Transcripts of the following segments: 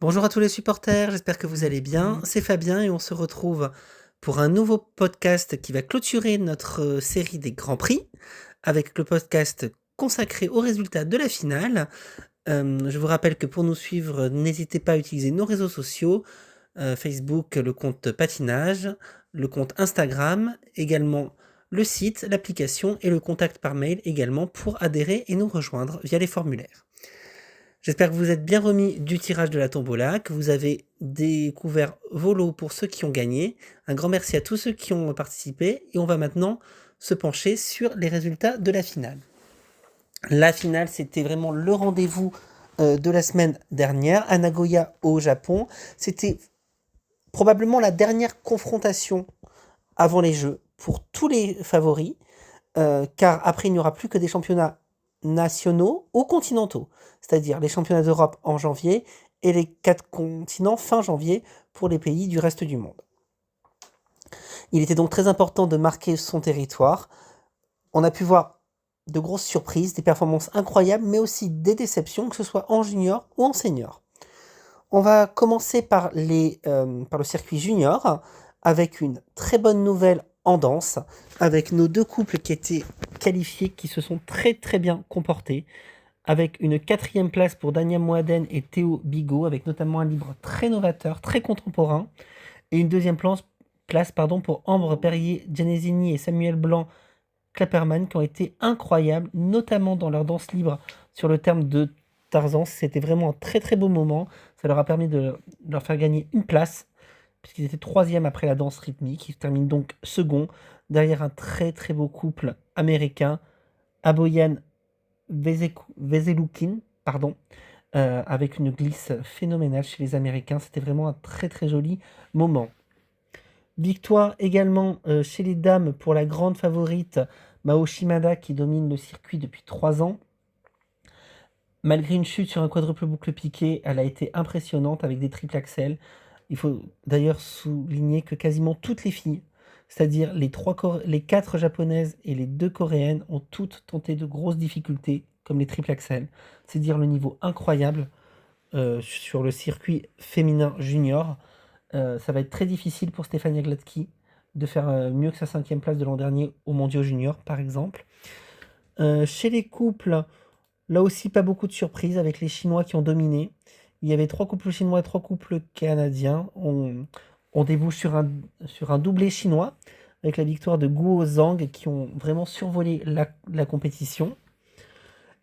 Bonjour à tous les supporters, j'espère que vous allez bien. C'est Fabien et on se retrouve pour un nouveau podcast qui va clôturer notre série des Grands Prix avec le podcast consacré aux résultats de la finale. Je vous rappelle que pour nous suivre, n'hésitez pas à utiliser nos réseaux sociaux, Facebook, le compte Patinage, le compte Instagram, également le site, l'application et le contact par mail également pour adhérer et nous rejoindre via les formulaires. J'espère que vous êtes bien remis du tirage de la tombola, que vous avez découvert vos lots pour ceux qui ont gagné. Un grand merci à tous ceux qui ont participé et on va maintenant se pencher sur les résultats de la finale. La finale, c'était vraiment le rendez-vous de la semaine dernière à Nagoya au Japon. C'était probablement la dernière confrontation avant les Jeux pour tous les favoris, car après il n'y aura plus que des championnats nationaux ou continentaux, c'est-à-dire les championnats d'Europe en janvier et les 4 continents fin janvier pour les pays du reste du monde. Il était donc très important de marquer son territoire. On a pu voir de grosses surprises, des performances incroyables, mais aussi des déceptions, que ce soit en junior ou en senior. On va commencer par le circuit junior, avec une très bonne nouvelle en danse, avec nos deux couples qui étaient qualifiés, qui se sont très très bien comportés, avec une 4e place pour Daniel Moaden et Théo Bigot, avec notamment un livre très novateur, très contemporain, et une 2e place pour Ambre Perrier, Genesini et Samuel Blanc Clapperman, qui ont été incroyables, notamment dans leur danse libre sur le terme de Tarzan. C'était vraiment un très très beau moment. Ça leur a permis de leur faire gagner une place, puisqu'ils étaient 3e après la danse rythmique. Ils terminent donc second, derrière un très très beau couple américain, Aboyan Vezeloukin, avec une glisse phénoménale chez les Américains. C'était vraiment un très très joli moment. Victoire également chez les dames pour la grande favorite Mao Shimada qui domine le circuit depuis 3 ans. Malgré une chute sur un quadruple boucle piqué, elle a été impressionnante avec des triples axels. Il faut d'ailleurs souligner que quasiment toutes les filles, c'est-à-dire les 4 japonaises et les 2 coréennes, ont toutes tenté de grosses difficultés, comme les triple axels. C'est dire le niveau incroyable sur le circuit féminin junior. Ça va être très difficile pour Stefania Gladki de faire mieux que sa 5e place de l'an dernier aux mondiaux juniors, par exemple. Chez les couples, là aussi, pas beaucoup de surprises avec les Chinois qui ont dominé. Il y avait 3 couples chinois et 3 couples canadiens. On débouche sur un doublé chinois avec la victoire de Guo Zhang qui ont vraiment survolé la compétition.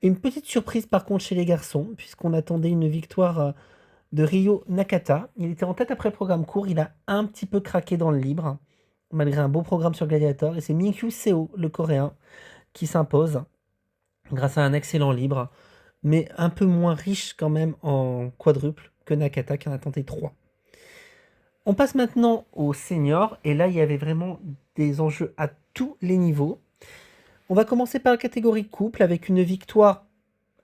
Et une petite surprise par contre chez les garçons, puisqu'on attendait une victoire de Ryo Nakata. Il était en tête après le programme court, il a un petit peu craqué dans le libre, malgré un beau programme sur Gladiator. Et c'est Minkyu Seo, le coréen, qui s'impose grâce à un excellent libre, mais un peu moins riche quand même en quadruple que Nakata qui en a tenté 3. On passe maintenant aux seniors, et là il y avait vraiment des enjeux à tous les niveaux. On va commencer par la catégorie couple avec une victoire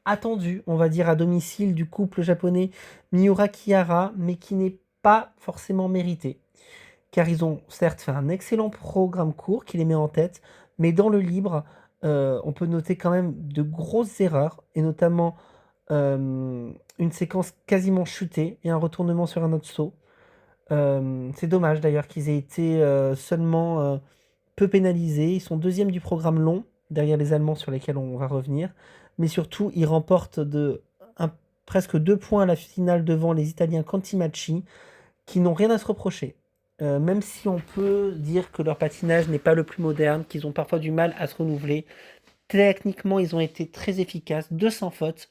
attendue, on va dire, à domicile du couple japonais Miura Kihara, mais qui n'est pas forcément méritée. Car ils ont certes fait un excellent programme court qui les met en tête, mais dans le libre, on peut noter quand même de grosses erreurs, et notamment une séquence quasiment chutée et un retournement sur un autre saut. C'est dommage d'ailleurs qu'ils aient été seulement peu pénalisés. Ils sont 2e du programme long, derrière les Allemands sur lesquels on va revenir. Mais surtout, ils remportent presque 2 points à la finale devant les Italiens Cantimacci, qui n'ont rien à se reprocher. Même si on peut dire que leur patinage n'est pas le plus moderne, qu'ils ont parfois du mal à se renouveler, techniquement, ils ont été très efficaces, 200 fautes.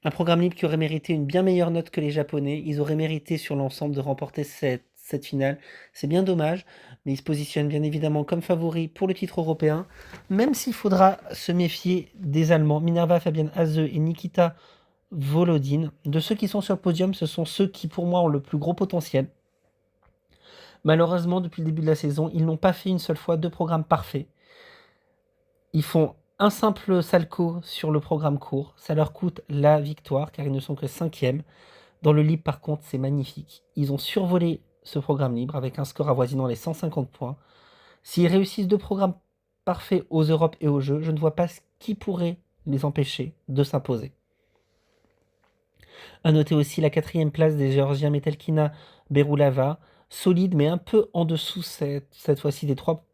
Un programme libre qui aurait mérité une bien meilleure note que les Japonais. Ils auraient mérité sur l'ensemble de remporter cette finale. C'est bien dommage, mais ils se positionnent bien évidemment comme favoris pour le titre européen, même s'il faudra se méfier des Allemands. Minerva Fabian Haze et Nikita Volodine. De ceux qui sont sur le podium, ce sont ceux qui pour moi ont le plus gros potentiel. Malheureusement, depuis le début de la saison, ils n'ont pas fait une seule fois 2 programmes parfaits. Ils font un simple salco sur le programme court. Ça leur coûte la victoire, car ils ne sont que 5e. Dans le libre, par contre, c'est magnifique. Ils ont survolé ce programme libre avec un score avoisinant les 150 points. S'ils réussissent 2 programmes parfaits aux Europes et aux Jeux, je ne vois pas ce qui pourrait les empêcher de s'imposer. À noter aussi la quatrième place des Géorgiens Metelkina Berulava, solide mais un peu en dessous cette fois-ci des trois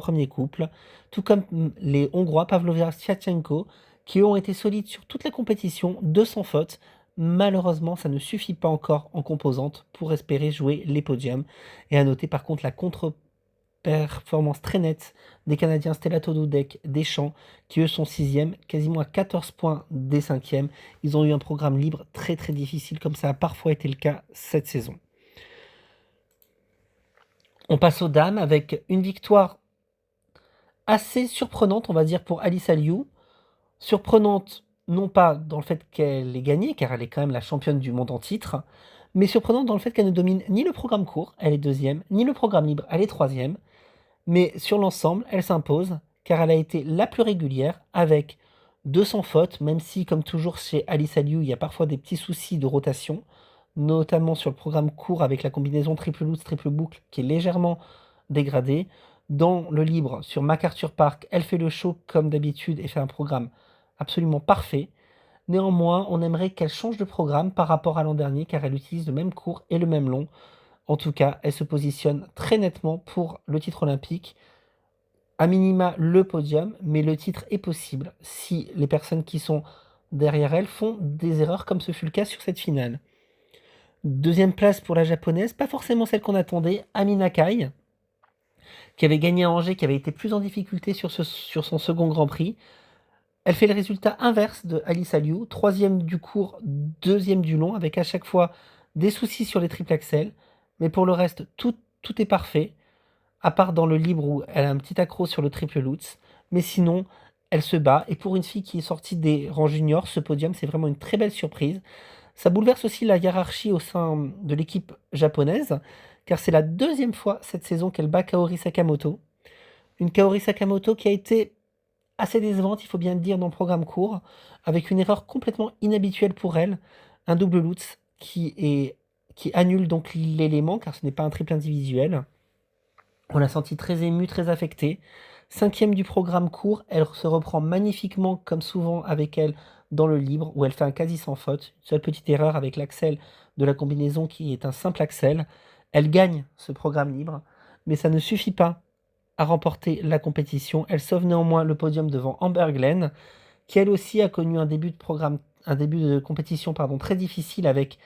premiers couples, tout comme les Hongrois Pavlovia Tchachenko, qui ont été solides sur toute la compétition, de sans faute. Malheureusement, ça ne suffit pas encore en composante pour espérer jouer les podiums. Et à noter par contre la contre-performance très nette des Canadiens Stella Todudek, Deschamps, qui eux sont sixièmes, quasiment à 14 points des cinquièmes. Ils ont eu un programme libre très très difficile, comme ça a parfois été le cas cette saison. On passe aux dames avec une victoire assez surprenante, on va dire, pour Alice Aliou. Surprenante, non pas dans le fait qu'elle ait gagné, car elle est quand même la championne du monde en titre, mais surprenante dans le fait qu'elle ne domine ni le programme court, elle est deuxième, ni le programme libre, elle est troisième. Mais sur l'ensemble, elle s'impose, car elle a été la plus régulière, avec 200 fautes, même si, comme toujours chez Alice Aliou, il y a parfois des petits soucis de rotation, notamment sur le programme court avec la combinaison triple lutz, triple boucle, qui est légèrement dégradée. Dans le libre, sur MacArthur Park, elle fait le show comme d'habitude et fait un programme absolument parfait. Néanmoins, on aimerait qu'elle change de programme par rapport à l'an dernier, car elle utilise le même court et le même long. En tout cas, elle se positionne très nettement pour le titre olympique. À minima, le podium, mais le titre est possible si les personnes qui sont derrière elle font des erreurs, comme ce fut le cas sur cette finale. Deuxième place pour la japonaise, pas forcément celle qu'on attendait, Amina Kai, qui avait gagné à Angers, qui avait été plus en difficulté sur son second Grand Prix. Elle fait le résultat inverse de Alice Aliou, troisième du court, deuxième du long, avec à chaque fois des soucis sur les triple axels. Mais pour le reste, tout est parfait, à part dans le libre où elle a un petit accro sur le triple lutz. Mais sinon, elle se bat. Et pour une fille qui est sortie des rangs juniors, ce podium, c'est vraiment une très belle surprise. Ça bouleverse aussi la hiérarchie au sein de l'équipe japonaise, car c'est la deuxième fois cette saison qu'elle bat Kaori Sakamoto. Une Kaori Sakamoto qui a été assez décevante, il faut bien le dire, dans le programme court, avec une erreur complètement inhabituelle pour elle, un double lutz qui annule donc l'élément, car ce n'est pas un triple individuel. On l'a senti très émue, très affectée. Cinquième du programme court, elle se reprend magnifiquement, comme souvent avec elle, dans le libre, où elle fait un quasi sans faute. Une seule petite erreur avec l'axel de la combinaison qui est un simple axel. Elle gagne ce programme libre, mais ça ne suffit pas à remporter la compétition. Elle sauve néanmoins le podium devant Amber Glenn, qui elle aussi a connu un début de compétition très difficile avec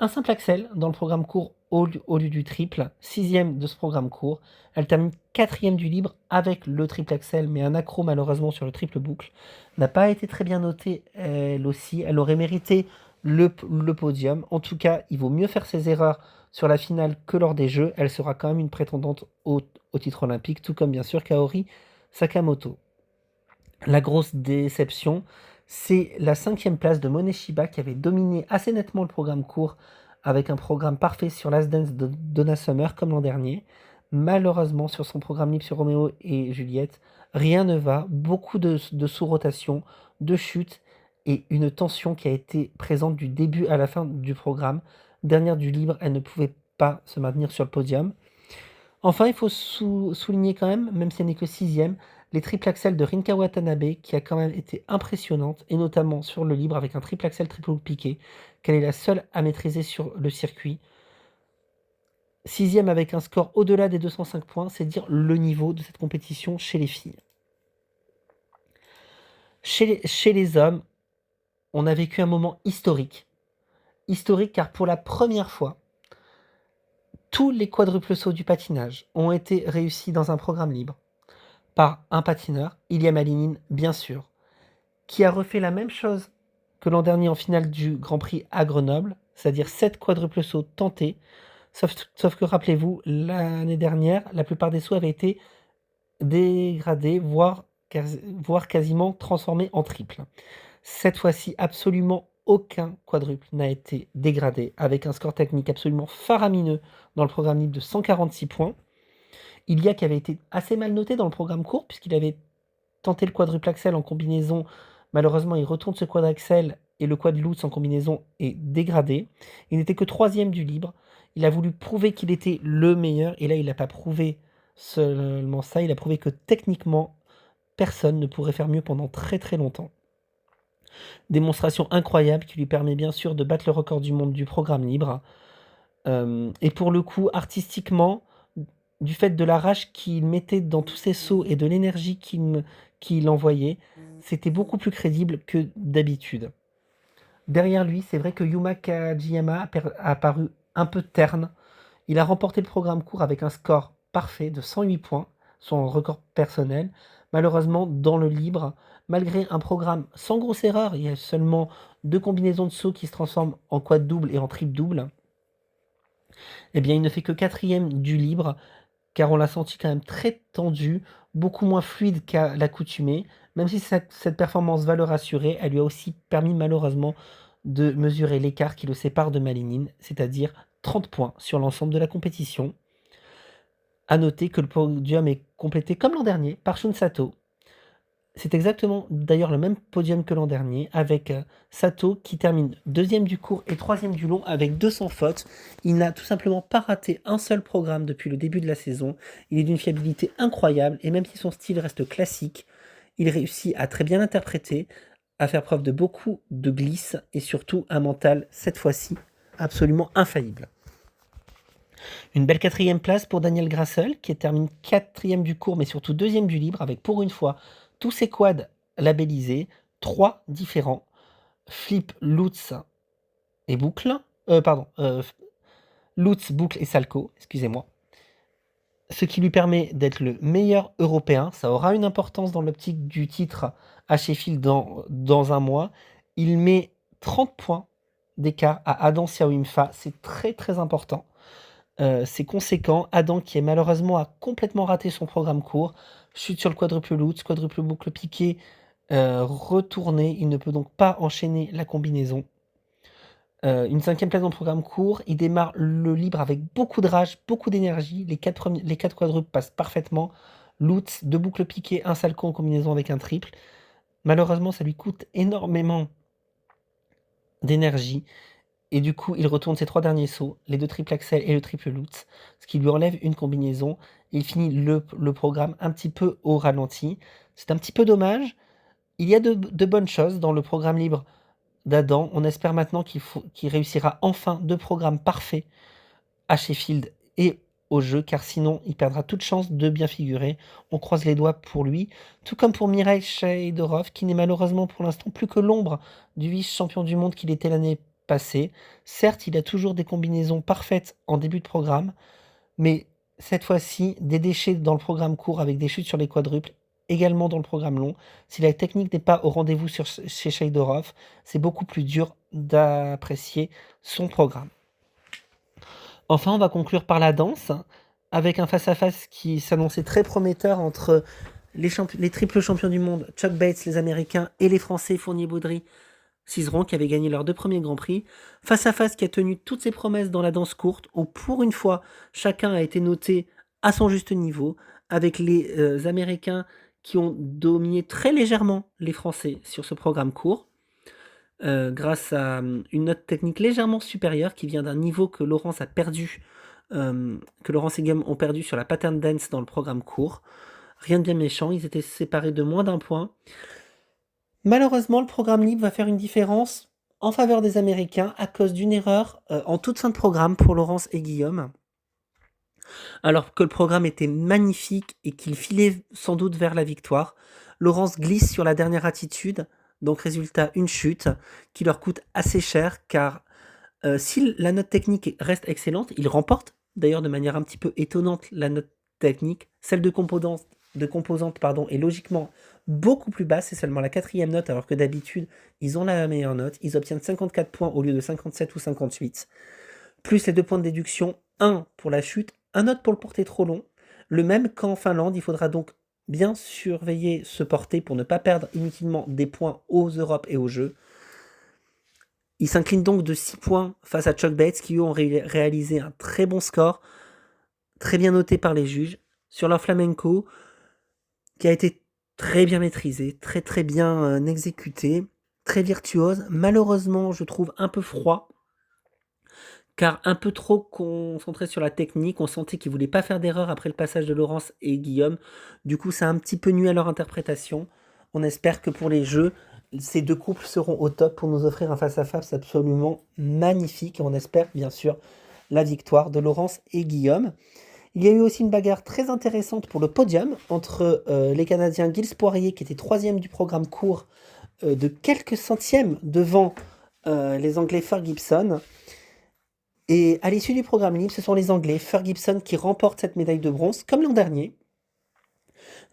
un simple axel dans le programme court au lieu du triple, sixième de ce programme court. Elle termine quatrième du libre avec le triple axel, mais un accro malheureusement sur le triple boucle. N'a pas été très bien notée elle aussi. Elle aurait mérité le podium. En tout cas, il vaut mieux faire ses erreurs sur la finale que lors des Jeux. Elle sera quand même une prétendante au titre olympique, tout comme bien sûr Kaori Sakamoto. La grosse déception, c'est la cinquième place de Moneshiba qui avait dominé assez nettement le programme court avec un programme parfait sur Last Dance de Donna Summer comme l'an dernier. Malheureusement, sur son programme libre sur Roméo et Juliette, rien ne va. Beaucoup de sous-rotation, de chutes et une tension qui a été présente du début à la fin du programme. Dernière du libre, elle ne pouvait pas se maintenir sur le podium. Enfin, il faut souligner quand même si elle n'est que sixième, les triple axels de Rinka Watanabe, qui a quand même été impressionnante, et notamment sur le libre avec un triple axel triple hook piqué, qu'elle est la seule à maîtriser sur le circuit. Sixième avec un score au-delà des 205 points, c'est dire le niveau de cette compétition chez les filles. Chez les hommes, on a vécu un moment historique. Historique car pour la première fois, tous les quadruples sauts du patinage ont été réussis dans un programme libre par un patineur, Ilya Malinin bien sûr, qui a refait la même chose que l'an dernier en finale du Grand Prix à Grenoble, c'est-à-dire 7 quadruples sauts tentés, sauf que rappelez-vous, l'année dernière, la plupart des sauts avaient été dégradés, voire quasiment transformés en triple. Cette fois-ci, absolument aucun quadruple n'a été dégradé, avec un score technique absolument faramineux dans le programme libre de 146 points. Ilya qui avait été assez mal noté dans le programme court, puisqu'il avait tenté le quadruple axel en combinaison. Malheureusement, il retourne ce quadraxel et le quad lutz en combinaison est dégradé. Il n'était que troisième du libre. Il a voulu prouver qu'il était le meilleur, et là, il n'a pas prouvé seulement ça, il a prouvé que techniquement, personne ne pourrait faire mieux pendant très très longtemps. Démonstration incroyable qui lui permet bien sûr de battre le record du monde du programme libre. Et pour le coup, artistiquement, du fait de la rage qu'il mettait dans tous ses sauts et de l'énergie qu'il envoyait, c'était beaucoup plus crédible que d'habitude. Derrière lui, c'est vrai que Yuma Kajiyama a paru un peu terne. Il a remporté le programme court avec un score parfait de 108 points, son record personnel. Malheureusement, dans le libre, malgré un programme sans grosse erreur, il y a seulement 2 combinaisons de sauts qui se transforment en quad double et en triple double. Eh bien, il ne fait que 4e du libre, car on l'a senti quand même très tendu, beaucoup moins fluide qu'à l'accoutumée. Même si cette performance va le rassurer, elle lui a aussi permis malheureusement de mesurer l'écart qui le sépare de Malinine, c'est-à-dire 30 points sur l'ensemble de la compétition. À noter que le podium est complété comme l'an dernier par Shun Sato. C'est exactement d'ailleurs le même podium que l'an dernier, avec Sato qui termine 2e du court et 3e du long avec 200 fautes. Il n'a tout simplement pas raté un seul programme depuis le début de la saison. Il est d'une fiabilité incroyable et même si son style reste classique, il réussit à très bien l'interpréter, à faire preuve de beaucoup de glisse et surtout un mental, cette fois-ci, absolument infaillible. Une belle 4e place pour Daniel Grassel, qui termine 4e du court, mais surtout 2e du libre, avec pour une fois tous ses quads labellisés, 3 différents, flip, lutz et boucle, lutz, boucle et salco, excusez-moi. Ce qui lui permet d'être le meilleur européen, ça aura une importance dans l'optique du titre à Sheffield dans un mois. Il met 30 points d'écart à Adam Siawimfa, c'est très très important. C'est conséquent. Adam, qui est malheureusement a complètement raté son programme court, chute sur le quadruple lutz, quadruple boucle piqué, retourné. Il ne peut donc pas enchaîner la combinaison. Une 5e place dans le programme court. Il démarre le libre avec beaucoup de rage, beaucoup d'énergie. Les 4 quadruples passent parfaitement. Lutz, 2 boucles piquées, un salco en combinaison avec un triple. Malheureusement, ça lui coûte énormément d'énergie. Et du coup, il retourne ses 3 derniers sauts, les 2 triple axel et le triple lutz, ce qui lui enlève une combinaison. Il finit le programme un petit peu au ralenti. C'est un petit peu dommage. Il y a de bonnes choses dans le programme libre d'Adam. On espère maintenant qu'il réussira enfin 2 programmes parfaits à Sheffield et au jeu, car sinon il perdra toute chance de bien figurer. On croise les doigts pour lui, tout comme pour Mikhail Shaidorov, qui n'est malheureusement pour l'instant plus que l'ombre du vice-champion du monde qu'il était l'année passée. Certes, il a toujours des combinaisons parfaites en début de programme, mais cette fois-ci, des déchets dans le programme court avec des chutes sur les quadruples, également dans le programme long. Si la technique n'est pas au rendez-vous chez Shaidorov, c'est beaucoup plus dur d'apprécier son programme. Enfin, on va conclure par la danse, avec un face-à-face qui s'annonçait très prometteur entre les triples champions du monde, Chuck Bates, les Américains, et les Français, Fournier-Baudry, Cizeron, qui avaient gagné leurs 2 premiers Grands Prix. Face-à-face qui a tenu toutes ses promesses dans la danse courte, où pour une fois, chacun a été noté à son juste niveau, avec les Américains qui ont dominé très légèrement les Français sur ce programme court. Grâce à une note technique légèrement supérieure qui vient d'un niveau que Laurence a perdu, que Laurence et Guillaume ont perdu sur la pattern dance dans le programme court. Rien de bien méchant, ils étaient séparés de moins d'un point. Malheureusement, le programme libre va faire une différence en faveur des Américains à cause d'une erreur en toute fin de programme pour Laurence et Guillaume. Alors que le programme était magnifique et qu'il filait sans doute vers la victoire, Laurence glisse sur la dernière attitude. Donc résultat, une chute qui leur coûte assez cher car si la note technique reste excellente, ils remportent d'ailleurs de manière un petit peu étonnante la note technique. Celle de composante est logiquement beaucoup plus basse, c'est seulement la 4e note alors que d'habitude ils ont la meilleure note. Ils obtiennent 54 points au lieu de 57 ou 58. Plus les 2 points de déduction, 1 pour la chute, un autre pour le porté trop long. Le même qu'en Finlande, il faudra donc bien surveiller ce porté pour ne pas perdre inutilement des points aux Europes et aux Jeux. Ils s'inclinent donc de 6 points face à Chuck Bates qui eux ont réalisé un très bon score, très bien noté par les juges, sur leur flamenco, qui a été très bien maîtrisé, très très bien exécuté, très virtuose. Malheureusement, je trouve un peu froid, car un peu trop concentré sur la technique. On sentait qu'ils ne voulaient pas faire d'erreur après le passage de Laurence et Guillaume. Du coup, ça a un petit peu nuit à leur interprétation. On espère que pour les Jeux, ces deux couples seront au top pour nous offrir un face-à-face absolument magnifique. Et on espère bien sûr la victoire de Laurence et Guillaume. Il y a eu aussi une bagarre très intéressante pour le podium entre les Canadiens Gilles Poirier, qui était troisième du programme court, de quelques centièmes devant les Anglais Ferguson. Et à l'issue du programme libre, ce sont les Anglais Ferguson qui remportent cette médaille de bronze, comme l'an dernier,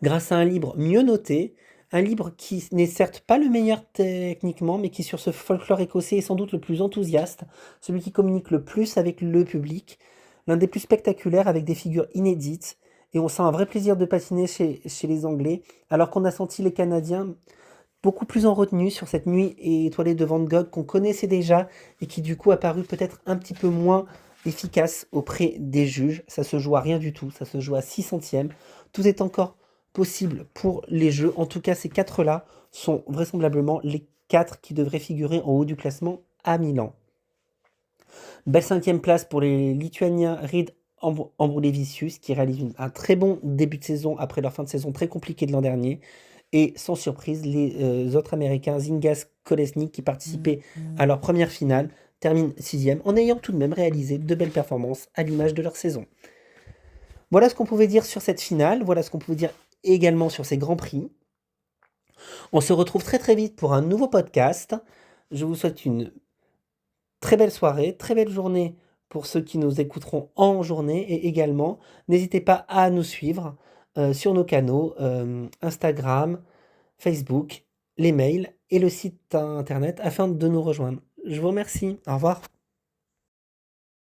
grâce à un libre mieux noté, un libre qui n'est certes pas le meilleur techniquement, mais qui sur ce folklore écossais est sans doute le plus enthousiaste, celui qui communique le plus avec le public, l'un des plus spectaculaires avec des figures inédites, et on sent un vrai plaisir de patiner chez les Anglais, alors qu'on a senti les Canadiens beaucoup plus en retenue sur cette nuit étoilée de Van Gogh qu'on connaissait déjà et qui du coup a paru peut-être un petit peu moins efficace auprès des juges. Ça se joue à rien du tout, ça se joue à 6 centièmes. Tout est encore possible pour les jeux. En tout cas, ces quatre-là sont vraisemblablement les quatre qui devraient figurer en haut du classement à Milan. Belle cinquième place pour les Lituaniens Reid Ambrulevicius qui réalisent un très bon début de saison après leur fin de saison très compliquée de l'an dernier. Et sans surprise, les autres Américains, Zingas Kolesnik, qui participaient à leur première finale, terminent sixième en ayant tout de même réalisé de belles performances à l'image de leur saison. Voilà ce qu'on pouvait dire sur cette finale, voilà ce qu'on pouvait dire également sur ces grands prix. On se retrouve très très vite pour un nouveau podcast. Je vous souhaite une très belle soirée, très belle journée pour ceux qui nous écouteront en journée et également n'hésitez pas à nous suivre sur nos canaux Instagram, Facebook, les mails et le site internet afin de nous rejoindre. Je vous remercie. Au revoir.